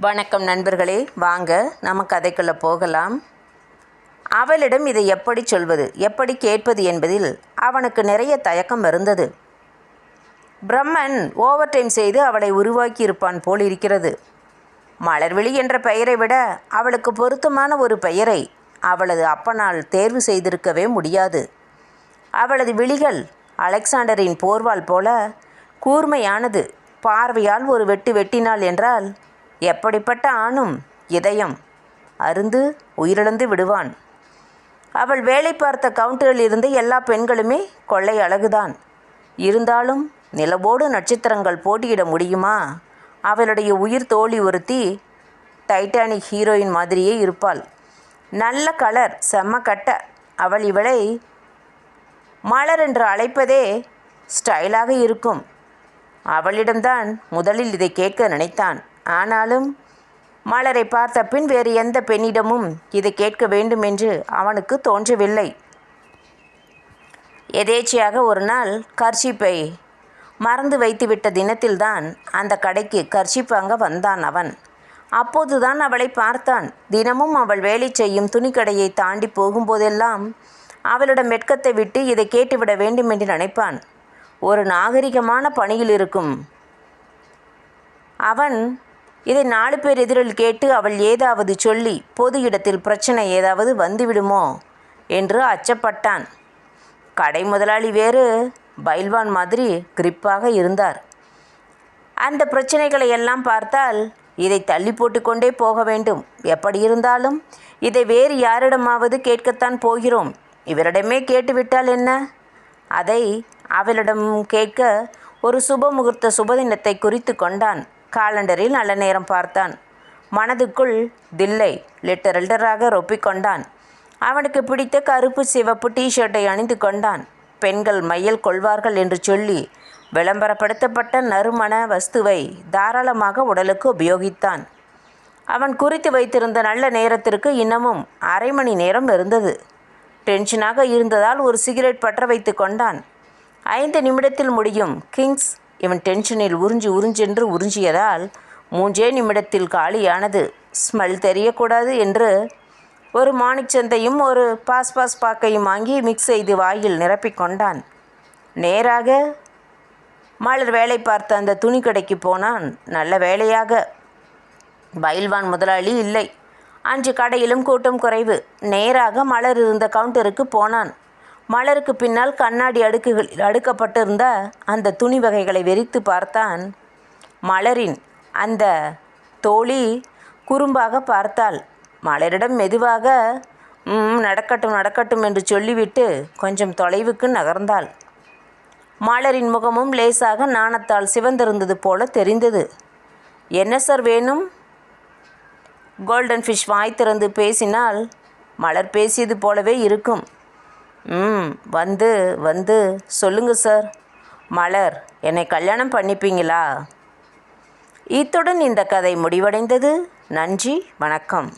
வணக்கம் நண்பர்களே, வாங்க நம்ம கதைக்குள்ளே போகலாம். அவளிடம் இதை எப்படி சொல்வது, எப்படி கேட்பது என்பதில் அவனுக்கு நிறைய தயக்கம் இருந்தது. பிரம்மன் ஓவர் டைம் செய்து அவளை உருவாக்கி இருப்பான் போல் இருக்கிறது. மலர்விழி என்ற பெயரை விட அவளுக்கு பொருத்தமான ஒரு பெயரை அவளது அப்பனால் தேர்வு செய்திருக்கவே முடியாது. அவளது விழிகள் அலெக்சாண்டரின் போர்வால் போல கூர்மையானது. பார்வையால் ஒரு வெட்டு வெட்டினாள் என்றால் எப்படிப்பட்ட ஆணும் இதயம் அருந்து உயிரிழந்து விடுவான். அவள் வேலை பார்த்த கவுண்டரில் இருந்து எல்லா பெண்களுமே கொள்ளை அழகுதான். இருந்தாலும் நிலவோடு நட்சத்திரங்கள் போட்டியிட முடியுமா? அவளுடைய உயிர் தோழி ஒருத்தி டைட்டானிக் ஹீரோயின் மாதிரியே இருப்பாள். நல்ல கலர், செம்ம கட்ட. அவள் இவளை மலர் என்று அழைப்பதே ஸ்டைலாக இருக்கும். அவளிடம்தான் முதலில் இதை கேட்க நினைத்தான். ஆனாலும் மலரை பார்த்த பின் வேறு எந்த பெண்ணிடமும் இதை கேட்க வேண்டும் என்று அவனுக்கு தோன்றவில்லை. எதேச்சையாக ஒரு நாள் கர்ச்சீப்பை மறந்து வைத்துவிட்ட தினத்தில்தான் அந்த கடைக்கு கர்ச்சீப் வாங்க வந்தான் அவன். அப்போதுதான் அவளை பார்த்தான். தினமும் அவள் வேலை செய்யும் துணிக்கடையை தாண்டி போகும்போதெல்லாம் அவளிடம் வெட்கத்தை விட்டு இதை கேட்டுவிட வேண்டும் என்று நினைப்பான். ஒரு நாகரிகமான பணியில் இருக்கும் அவன் இதை 4 பேர் எதிரில் கேட்டு அவள் ஏதாவது சொல்லி பொது இடத்தில் பிரச்சனை ஏதாவது வந்துவிடுமோ என்று அச்சப்பட்டான். கடை முதலாளி வேறு பைல்வான் மாதிரி கிரிப்பாக இருந்தார். அந்த பிரச்சனைகளை எல்லாம் பார்த்தால் இதை தள்ளி போட்டு கொண்டே போக வேண்டும். எப்படி இருந்தாலும் இதை வேறு யாரிடமாவது கேட்கத்தான் போகிறோம். இவரிடமே கேட்டுவிட்டால் என்ன? அதை அவளிடம் கேட்க ஒரு சுப முகூர்த்த சுபதினத்தை குறித்து கொண்டான். காலண்டரில் நல்ல நேரம் பார்த்தான். மனதுக்குள் தில்லை லிட்டராக ரொப்பிக்கொண்டான். அவனுக்கு பிடித்த கருப்பு சிவப்பு டிஷர்ட்டை அணிந்து கொண்டான். பெண்கள் மையல் கொள்வார்கள் என்று சொல்லி விளம்பரப்படுத்தப்பட்ட நறுமண வஸ்துவை தாராளமாக உடலுக்கு உபயோகித்தான். அவன் குறித்து வைத்திருந்த நல்ல நேரத்திற்கு இன்னமும் அரை மணி நேரம் இருந்தது. டென்ஷனாக இருந்ததால் ஒரு சிகரெட் பற்ற வைத்து கொண்டான். 5 நிமிடத்தில் முடியும் கிங்ஸ். இவன் டென்ஷனில் உறிஞ்சென்று உறிஞ்சியதால் 3 நிமிடத்தில் காலியானது. ஸ்மெல் தெரியக்கூடாது என்று ஒரு மாணிக் சந்தையும் ஒரு பாஸ் பாக்கையும் வாங்கி மிக்ஸ் செய்து வாயில் நிரப்பிக்கொண்டான். நேராக மலர் வேலை பார்த்த அந்த துணி கடைக்கு போனான். நல்ல வேலையாக பைல்வான் முதலாளி இல்லை. அன்று கடையிலும் கூட்டம் குறைவு. நேராக மலர் இருந்த கவுண்டருக்கு போனான். மலருக்கு பின்னால் கண்ணாடி அடுக்கப்பட்டிருந்த அந்த துணி வகைகளை வெறித்து பார்த்தான். மலரின் அந்த தோழி குறும்பாக பார்த்தாள். மலரிடம் மெதுவாக நடக்கட்டும் என்று சொல்லிவிட்டு கொஞ்சம் தொலைவுக்கு நகர்ந்தாள். மலரின் முகமும் லேசாக நாணத்தால் சிவந்திருந்தது போல தெரிந்தது. என்ன சார் வேணும்? கோல்டன் ஃபிஷ் வாய் திறந்து பேசினால் மலர் பேசியது போலவே இருக்கும். வந்து சொல்லுங்க சார். மலர், என்னை கல்யாணம் பண்ணிப்பீங்களா? இத்துடன் இந்த கதை முடிவடைந்தது. நன்றி, வணக்கம்.